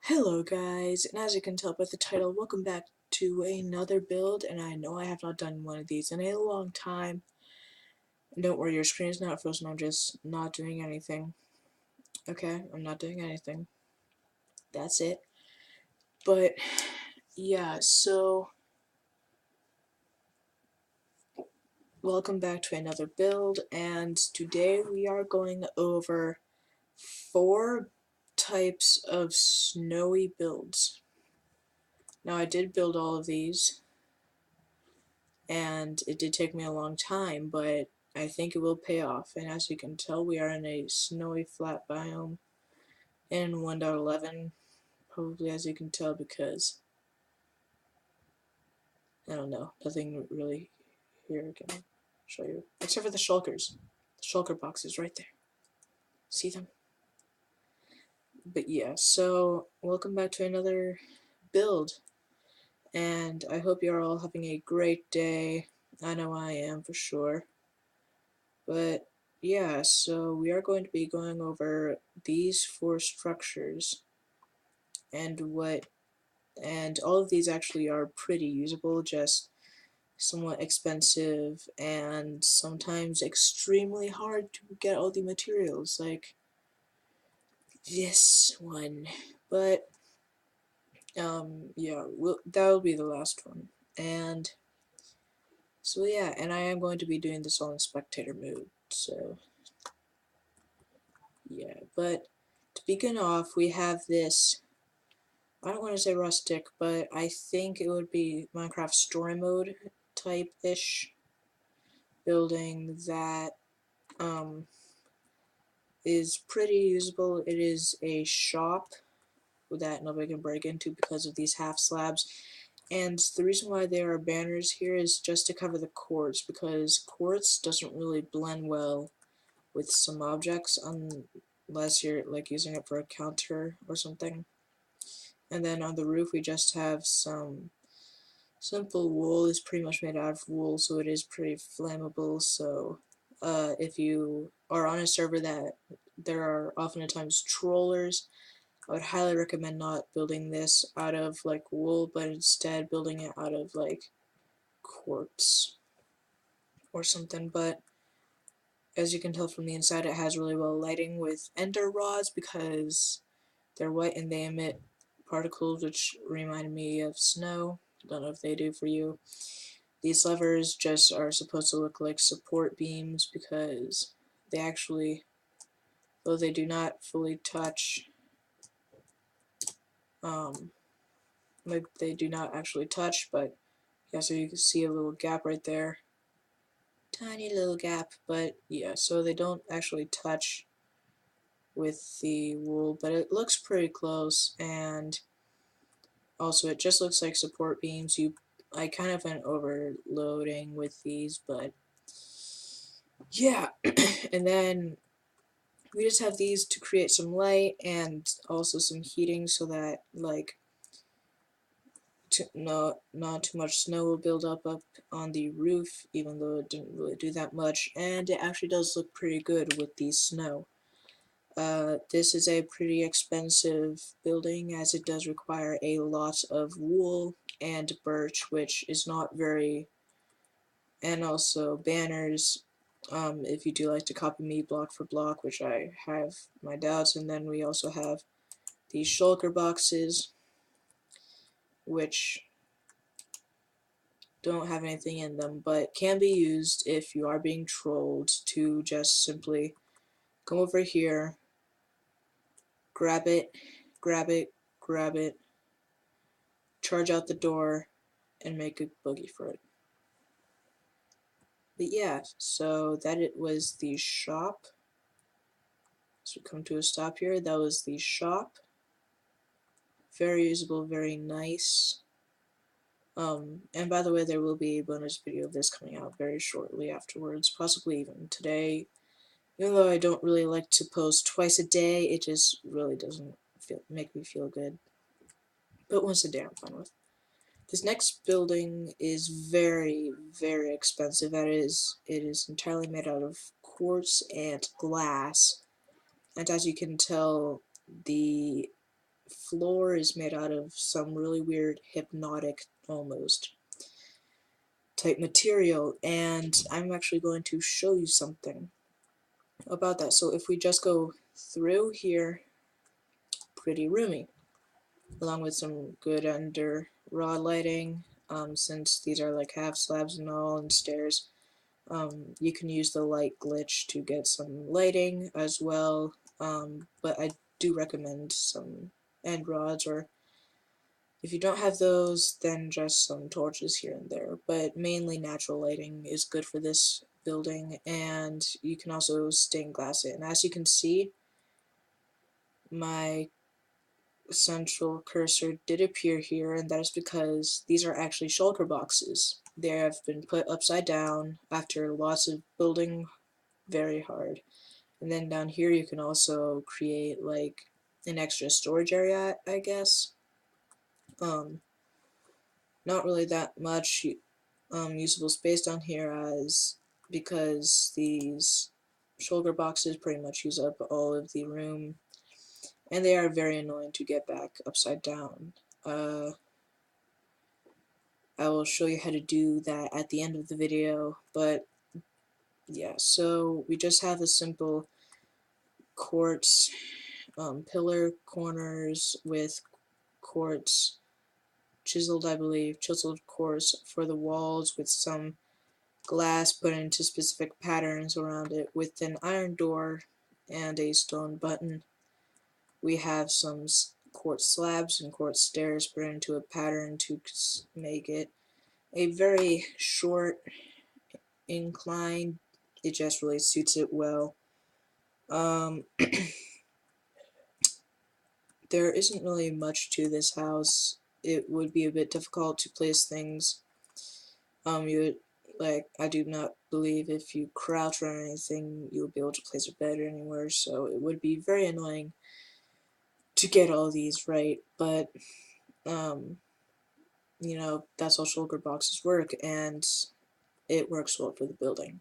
Hello guys, and as you can tell by the title, welcome back to another build, and I know I have not done one of these in a long time. And don't worry, your screen is not frozen, I'm just not doing anything. Okay, I'm not doing anything. That's it. But, yeah, so, welcome back to another build, and today we are going over 4 types of snowy builds. Now, I did build all of these, and it did take me a long time, but I think it will pay off. And as you can tell, we are in a snowy flat biome in 1.11, probably, as you can tell, because I don't know, nothing really here can show you, except for the shulkers. The shulker boxes right there. See them? But yeah, so welcome back to another build, and I hope you're all having a great day. I know I am for sure. But yeah, so we are going to be going over these 4 structures and all of these actually are pretty usable, just somewhat expensive and sometimes extremely hard to get all the materials, like this one. But yeah, that will be the last one. And so yeah, and I am going to be doing this all in spectator mode, so yeah. But to begin off, we have this, I don't want to say rustic, but I think it would be Minecraft story mode type-ish building that is pretty usable. It is a shop that nobody can break into because of these half slabs. And the reason why there are banners here is just to cover the quartz, because quartz doesn't really blend well with some objects unless you're like using it for a counter or something. And then on the roof we just have some simple wool. Is pretty much made out of wool, so it is pretty flammable. So if you are on a server that there are oftentimes trollers, I would highly recommend not building this out of like wool, but instead building it out of like quartz or something. But as you can tell from the inside, it has really well lighting with ender rods because they're white and they emit particles which remind me of snow. Don't know if they do for you. These levers just are supposed to look like support beams because they actually, though they do not fully touch, like they do not actually touch, but yeah, so you can see a little gap right there. Tiny little gap, but yeah, so they don't actually touch with the wool, but it looks pretty close, and also it just looks like support beams. I kind of went overloading with these, but yeah. And then we just have these to create some light and also some heating so that like not too much snow will build up on the roof, even though it didn't really do that much, and it actually does look pretty good with the snow. This is a pretty expensive building as it does require a lot of wool and birch, which is not very, and also banners, if you do like to copy me block for block, which I have my doubts. And then we also have these shulker boxes, which don't have anything in them, but can be used if you are being trolled to just simply come over here, grab it, grab it, grab it, charge out the door, and make a boogie for it. But yeah, so that it was the shop. So we come to a stop here. That was the shop. Very usable, very nice. And by the way, there will be a bonus video of this coming out very shortly afterwards, possibly even today. Even though I don't really like to post twice a day, it just really doesn't make me feel good. But once a day I'm fine with. This next building is very, very expensive. It is entirely made out of quartz and glass. And as you can tell, the floor is made out of some really weird hypnotic almost type material, and I'm actually going to show you something about that. So if we just go through here, pretty roomy, along with some good under rod lighting, since these are like half slabs and all and stairs. You can use the light glitch to get some lighting as well, but I do recommend some end rods, or if you don't have those, then just some torches here and there. But mainly natural lighting is good for this building, and you can also stained glass it. And as you can see, my central cursor did appear here, and that is because these are actually shulker boxes. They have been put upside down after lots of building very hard. And then down here you can also create like an extra storage area, I guess. Not really that much usable space down here, as because these shoulder boxes pretty much use up all of the room, and they are very annoying to get back upside down. I will show you how to do that at the end of the video, but yeah, so we just have a simple quartz pillar corners with quartz chiseled, I believe, chiseled quartz for the walls, with some glass put into specific patterns around it, with an iron door and a stone button. We have some quartz slabs and quartz stairs put into a pattern to make it a very short incline. It just really suits it well. There isn't really much to this house. It would be a bit difficult to place things. You would, like, I do not believe if you crouch or anything, you would be able to place a bed anywhere, so it would be very annoying to get all these right, but, you know, that's how shulker boxes work, and it works well for the building.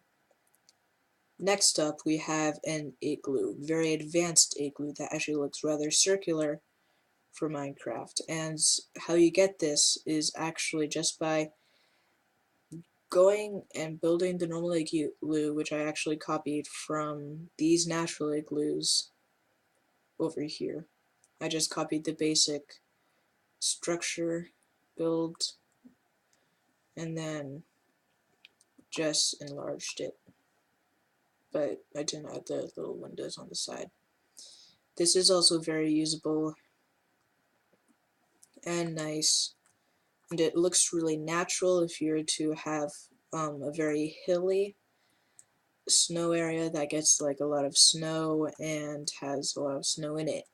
Next up, we have an igloo, very advanced igloo that actually looks rather circular for Minecraft, and how you get this is actually just by going and building the normal igloo, which I actually copied from these natural igloos over here. I just copied the basic structure build and then just enlarged it, but I didn't add the little windows on the side. This is also very usable and nice, and it looks really natural if you were to have a very hilly snow area that gets like a lot of snow and has a lot of snow in it.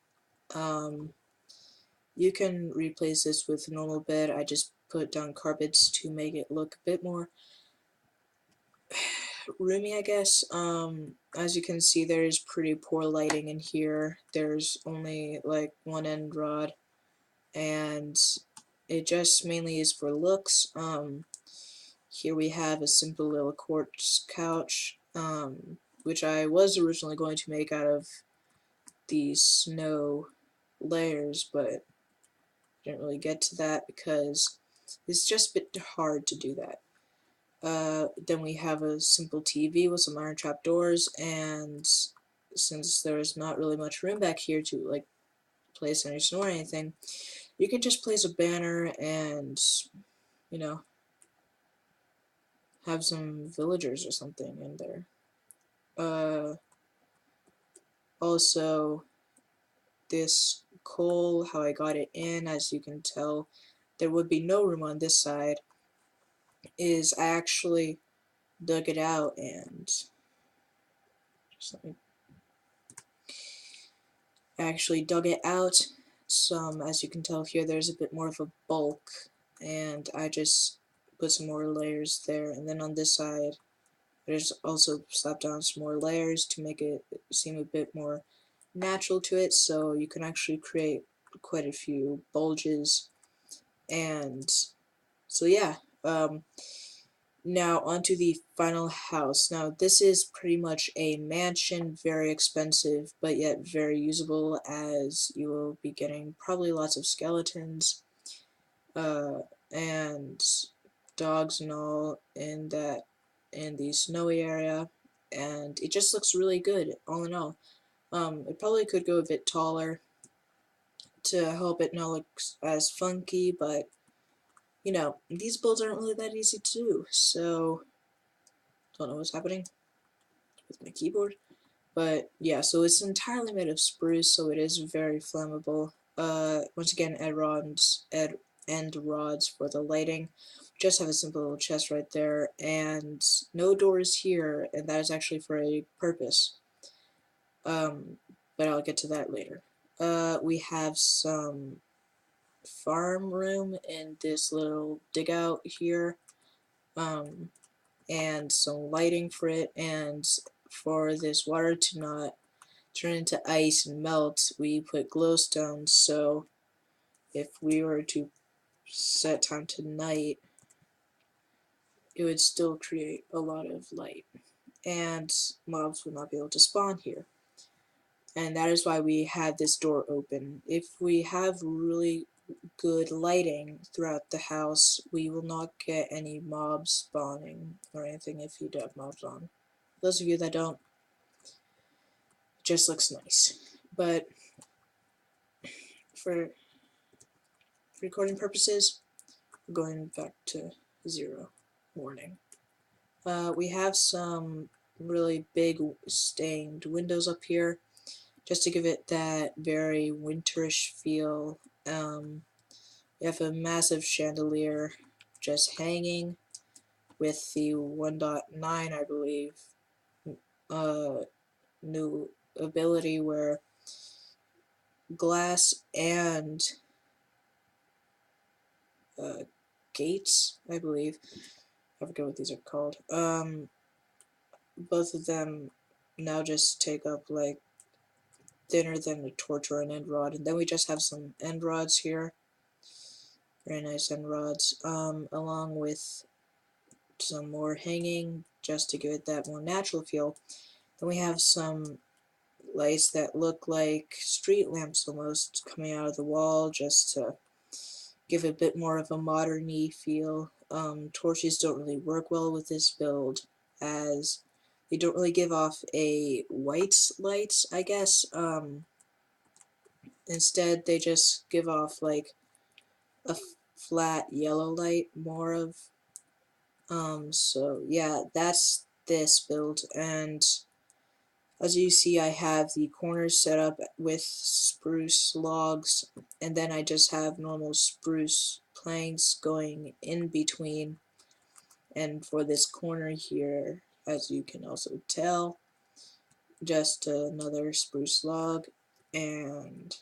You can replace this with a normal bed. I just put down carpets to make it look a bit more roomy, I guess. As you can see, there's pretty poor lighting in here. There's only like one end rod, and it just mainly is for looks. Here we have a simple little quartz couch, which I was originally going to make out of these snow layers, but didn't really get to that because it's just a bit hard to do that. Then we have a simple TV with some iron trap doors, and since there's not really much room back here to like place any snow or anything, you can just place a banner and, you know, have some villagers or something in there. Also, this coal, how I got it in, as you can tell, there would be no room on this side, is I actually dug it out and just let me actually dug it out some. As you can tell here, there's a bit more of a bulk, and I just put some more layers there, and then on this side I just also slapped down some more layers to make it seem a bit more natural to it, so you can actually create quite a few bulges. And so yeah, Now onto the final house. Now this is pretty much a mansion, very expensive, but yet very usable, as you will be getting probably lots of skeletons, and dogs and all in the snowy area, and it just looks really good all in all. It probably could go a bit taller to help it not look as funky, but you know, these builds aren't really that easy to do, so don't know what's happening with my keyboard. But yeah, so it's entirely made of spruce, so it is very flammable. Once again, end rods for the lighting. Just have a simple little chest right there, and no doors here, and that is actually for a purpose. But I'll get to that later. We have some farm room in this little dig out here, and some lighting for it, and for this water to not turn into ice and melt, we put glowstones, so if we were to set time to night, it would still create a lot of light, and mobs would not be able to spawn here. And that is why we had this door open. If we have really good lighting throughout the house, we will not get any mobs spawning or anything if you do have mobs on. Those of you that don't, it just looks nice. But for recording purposes, we're going back to 0 warning. We have some really big stained windows up here, just to give it that very winterish feel. We have a massive chandelier just hanging with the 1.9, I believe, new ability where glass and gates, I believe, I forget what these are called, both of them now just take up like thinner than a torch or an end rod. And then we just have some end rods here, very nice end rods, along with some more hanging just to give it that more natural feel. Then we have some lights that look like street lamps almost coming out of the wall, just to give a bit more of a modern-y feel. Torches don't really work well with this build, as they don't really give off a white light, I guess. Instead, they just give off like a flat yellow light, more of. So yeah, that's this build, and as you see, I have the corners set up with spruce logs, and then I just have normal spruce planks going in between. And for this corner here, as you can also tell, just another spruce log, and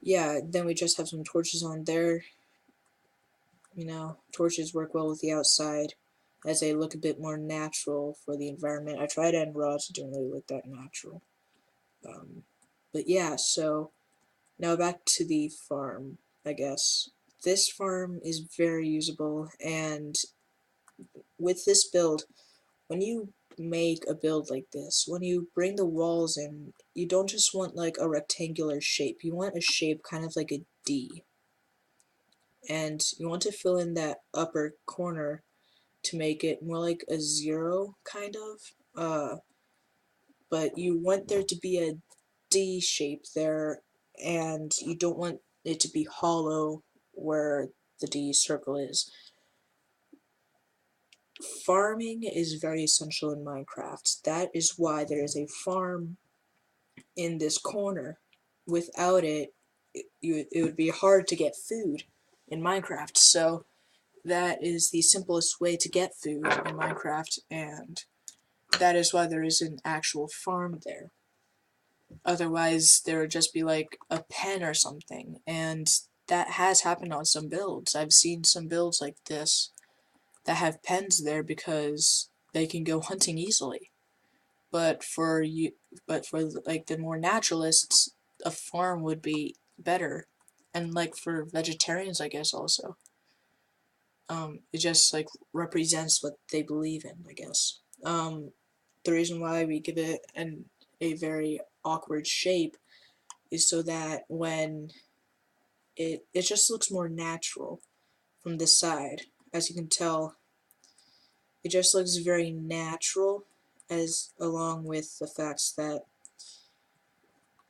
yeah, then we just have some torches on there. You know, torches work well with the outside, as they look a bit more natural for the environment. I tried end rods, it didn't really look that natural. But yeah, so now back to the farm, I guess. This farm is very usable, and with this build, when you make a build like this, when you bring the walls in, you don't just want like a rectangular shape, you want a shape kind of like a D. And you want to fill in that upper corner to make it more like a 0, kind of. But you want there to be a D shape there, and you don't want it to be hollow where the D circle is. Farming is very essential in Minecraft. That is why there is a farm in this corner. Without it, it would be hard to get food in Minecraft. So that is the simplest way to get food in Minecraft, and that is why there is an actual farm there. Otherwise, there would just be like a pen or something, and that has happened on some builds. I've seen some builds like this that have pens there because they can go hunting easily. But for like the more naturalists, a farm would be better, and like for vegetarians, I guess also. It just like represents what they believe in, I guess. The reason why we give it a very awkward shape is so that when it just looks more natural from this side. As you can tell, it just looks very natural, as along with the fact that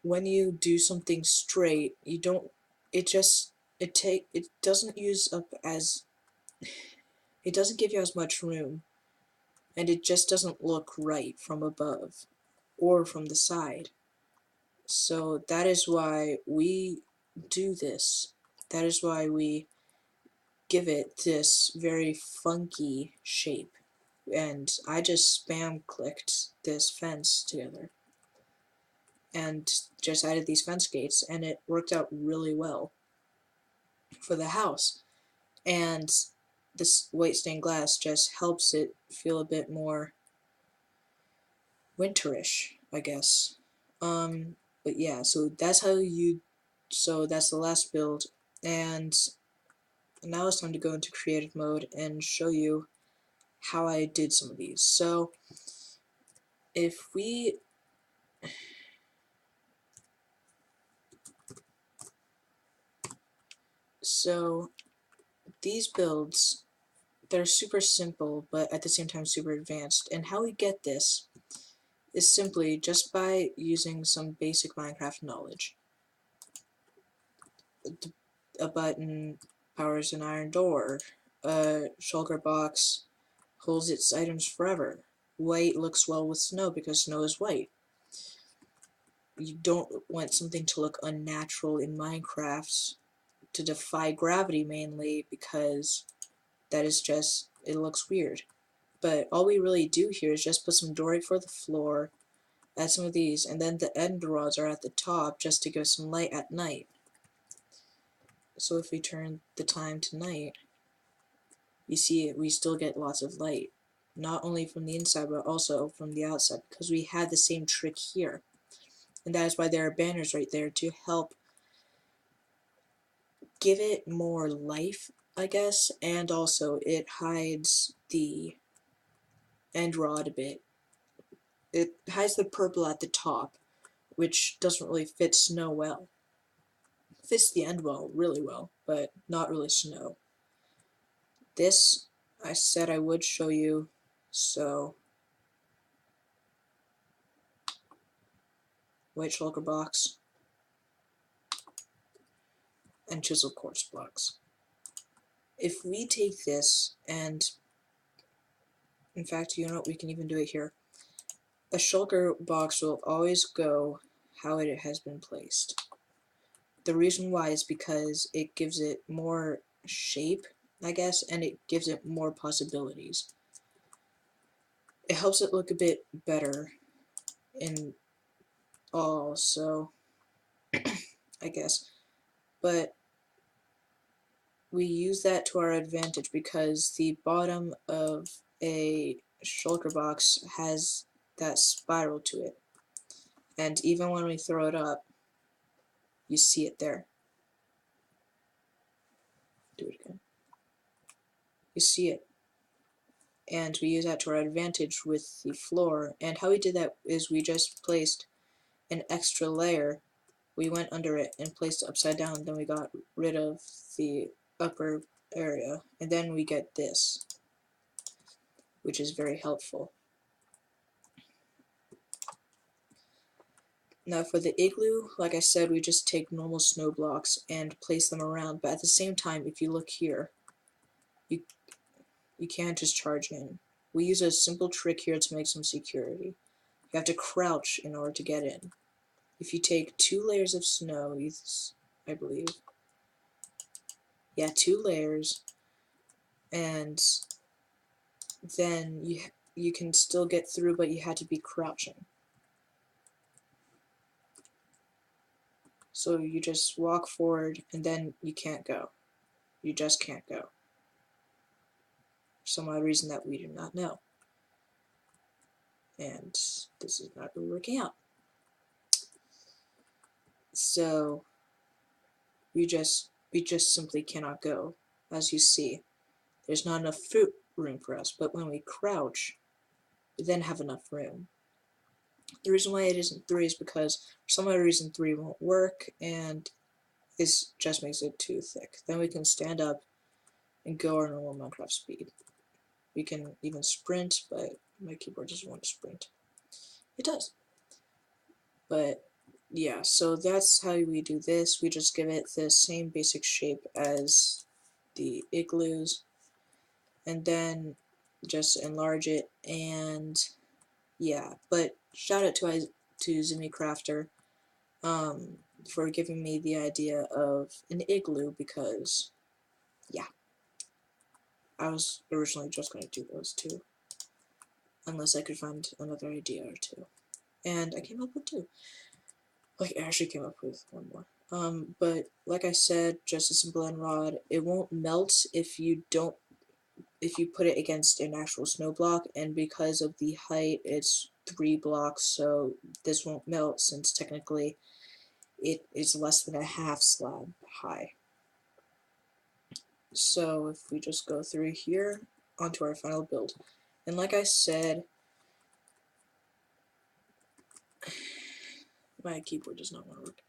when you do something straight, you don't it just it doesn't use up as it doesn't give you as much room, and it just doesn't look right from above or from the side. So that is why we do this. That is why we give it this very funky shape. And I just spam clicked this fence together and just added these fence gates, and it worked out really well for the house. And this white stained glass just helps it feel a bit more winterish, I guess. But yeah, so that's that's the last build, and now it's time to go into creative mode and show you how I did some of these. If we so these builds, they're super simple but at the same time super advanced, and how we get this is simply just by using some basic Minecraft knowledge. A button powers an iron door, a shulker box holds its items forever, white looks well with snow because snow is white. You don't want something to look unnatural in Minecraft to defy gravity, mainly because that is just, it looks weird. But all we really do here is just put some dory for the floor, add some of these, and then the end rods are at the top just to give some light at night. So if we turn the time to night, you see we still get lots of light, not only from the inside but also from the outside, because we had the same trick here. And that is why there are banners right there to help give it more life, I guess, and also it hides the end rod a bit. It hides the purple at the top, which doesn't really fit snow well. It fits the end well, really well, but not really snow. This, I said I would show you, so white shulker box and chiseled quartz blocks. If we take this and, in fact, you know what, we can even do it here. A shulker box will always go how it has been placed. The reason why is because it gives it more shape, I guess, and it gives it more possibilities. It helps it look a bit better in all, so I guess. But we use that to our advantage because the bottom of a shulker box has that spiral to it. And even when we throw it up, you see it there. Do it again. You see it. And we use that to our advantage with the floor. And how we did that is we just placed an extra layer. We went under it and placed it upside down. Then we got rid of the upper area. And then we get this, which is very helpful. Now for the igloo, like I said, we just take normal snow blocks and place them around. But at the same time, if you look here, you can't just charge in. We use a simple trick here to make some security. You have to crouch in order to get in. If you take 2 layers of snow, I believe, yeah, 2 layers, and then you can still get through, but you had to be crouching. So you just walk forward, and then you can't go. You just can't go. For some odd reason that we do not know. And this is not really working out. So we just simply cannot go, as you see. there's not enough foot room for us, but when we crouch, we then have enough room. The reason why it isn't 3 is because for some other reason 3 won't work, and this just makes it too thick. Then we can stand up and go our normal Minecraft speed. We can even sprint, but my keyboard doesn't want to sprint. It does. But yeah, so that's how we do this. We just give it the same basic shape as the igloos, and then just enlarge it, and yeah. But shout out to Zimmy Crafter for giving me the idea of an igloo, because yeah, I was originally just going to do those two, unless I could find another idea or two, and I came up with two. Like, I actually came up with one more. But like I said, just a simple end rod. It won't melt if you put it against an actual snow block, and because of the height, it's 3 blocks, so this won't melt since technically it is less than a half slab high. So if we just go through here onto our final build, and like I said, my keyboard does not want to work.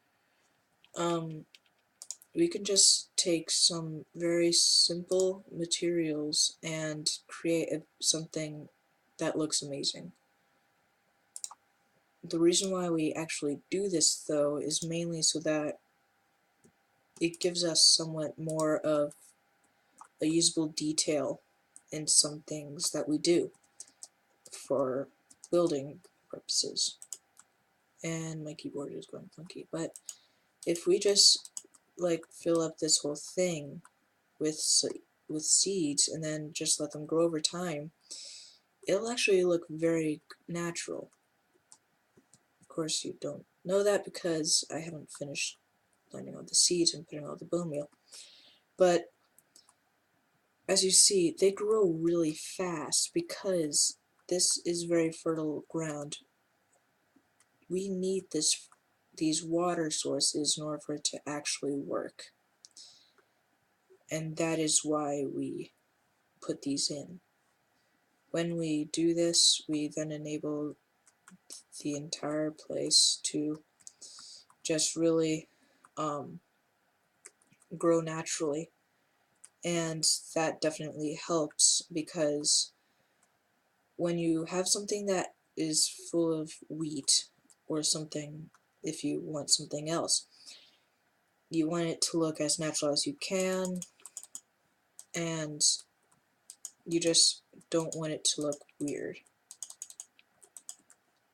We can just take some very simple materials and create something that looks amazing. The reason why we actually do this, though, is mainly so that it gives us somewhat more of a usable detail in some things that we do for building purposes. And my keyboard is going funky, but if we just like fill up this whole thing with seeds and then just let them grow over time, it'll actually look very natural. Of course, you don't know that because I haven't finished planting all the seeds and putting all the bone meal. But as you see, they grow really fast because this is very fertile ground. We need these water sources in order for it to actually work. And that is why we put these in. When we do this, we then enable the entire place to just really grow naturally, and that definitely helps, because when you have something that is full of wheat or something, if you want something else, you want it to look as natural as you can, and you just don't want it to look weird,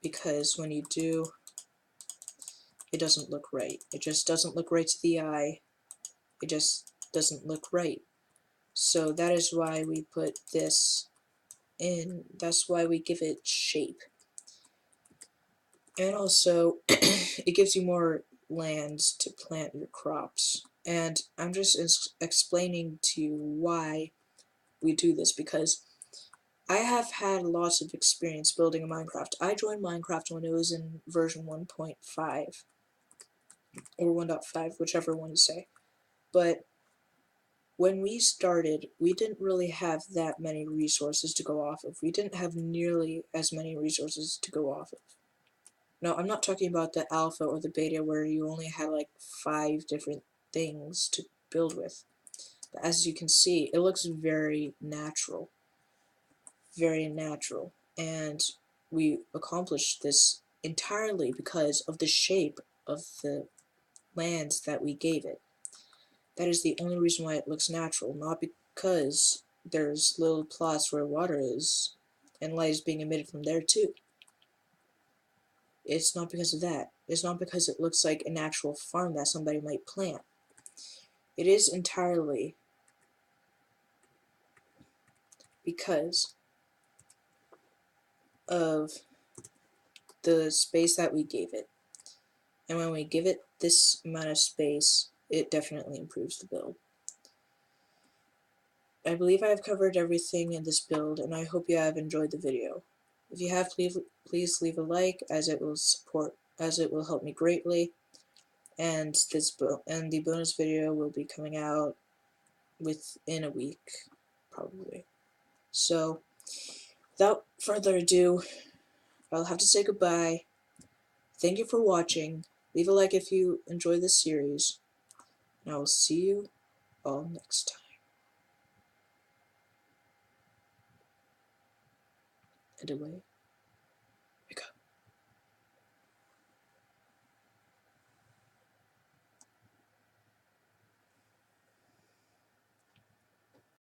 because when you do, it doesn't look right. It just doesn't look right to the eye. It just doesn't look right. So that is why we put this in. That's why we give it shape. And also, it gives you more land to plant your crops. And I'm just explaining to you why we do this, because I have had lots of experience building a Minecraft. I joined Minecraft when it was in version 1.5 or 1.5, whichever one you say. But when we started, we didn't really have that many resources to go off of. We didn't have nearly as many resources to go off of. No, I'm not talking about the alpha or the beta where you only had like 5 different things to build with. But as you can see, it looks very natural. Very natural. And we accomplished this entirely because of the shape of the lands that we gave it. That is the only reason why it looks natural, not because there's little plots where water is and light is being emitted from there too. It's not because of that. It's not because it looks like a natural farm that somebody might plant. It is entirely because of the space that we gave it. And when we give it this amount of space, it definitely improves the build. I believe I have covered everything in this build, and I hope you have enjoyed the video. If you have, please leave a like, as it will help me greatly. And the bonus video will be coming out within a week, probably. So, without further ado, I'll have to say goodbye. Thank you for watching. Leave a like if you enjoy this series, and I will see you all next time. And away.